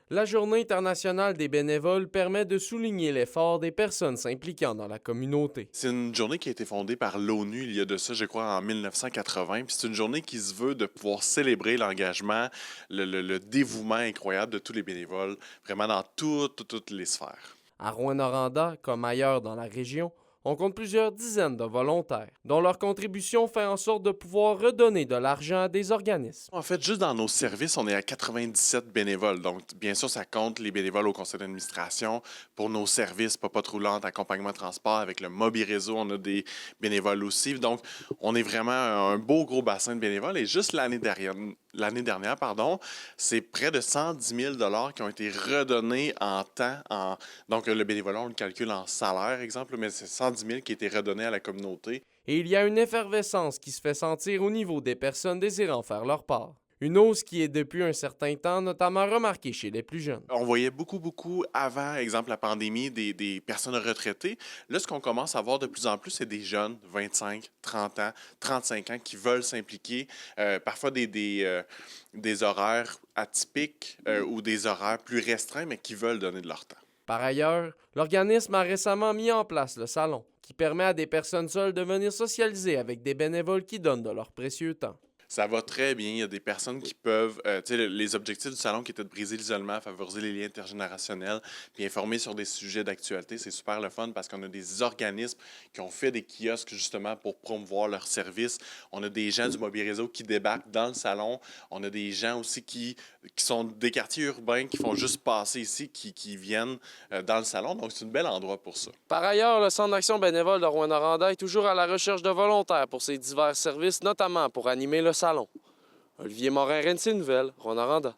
La Journée internationale des bénévoles permet de souligner l'effort des personnes s'impliquant dans la communauté. C'est une journée qui a été fondée par l'ONU il y a de ça, je crois, en 1980. Puis c'est une journée qui se veut de pouvoir célébrer l'engagement, le dévouement incroyable de tous les bénévoles, vraiment dans toutes les sphères. À Rouyn-Noranda, comme ailleurs dans la région, on compte plusieurs dizaines de volontaires, dont leur contribution fait en sorte de pouvoir redonner de l'argent à des organismes. En fait, juste dans nos services, on est à 97 bénévoles. Donc, bien sûr, ça compte les bénévoles au conseil d'administration. Pour nos services, popote roulante, accompagnement transport, avec le Mobi Réseau, on a des bénévoles aussi. Donc, on est vraiment un beau gros bassin de bénévoles. Et juste l'année dernière, c'est près de 110 000 qui ont été redonnés en temps. Donc, le bénévolat, on le calcule en salaire, exemple, mais c'est 110 000 qui ont été redonnés à la communauté. Et il y a une effervescence qui se fait sentir au niveau des personnes désirant faire leur part. Une hausse qui est depuis un certain temps notamment remarquée chez les plus jeunes. On voyait beaucoup avant, exemple, la pandémie, des personnes retraitées. Là, ce qu'on commence à voir de plus en plus, c'est des jeunes, 25, 30 ans, 35 ans, qui veulent s'impliquer. Parfois des horaires atypiques ou des horaires plus restreints, mais qui veulent donner de leur temps. Par ailleurs, l'organisme a récemment mis en place le salon, qui permet à des personnes seules de venir socialiser avec des bénévoles qui donnent de leur précieux temps. Ça va très bien. Il y a des personnes qui peuvent... tu sais, les objectifs du salon qui étaient de briser l'isolement, favoriser les liens intergénérationnels, puis informer sur des sujets d'actualité, c'est super le fun parce qu'on a des organismes qui ont fait des kiosques justement pour promouvoir leurs services. On a des gens du Mobi Réseau qui débarquent dans le salon. On a des gens aussi qui sont des quartiers urbains qui font juste passer ici, qui viennent dans le salon. Donc, c'est un bel endroit pour ça. Par ailleurs, le Centre d'action bénévole de Rouyn-Noranda est toujours à la recherche de volontaires pour ses divers services, notamment pour animer le salon. Olivier Morin, RNC Nouvelles, Rouyn-Noranda.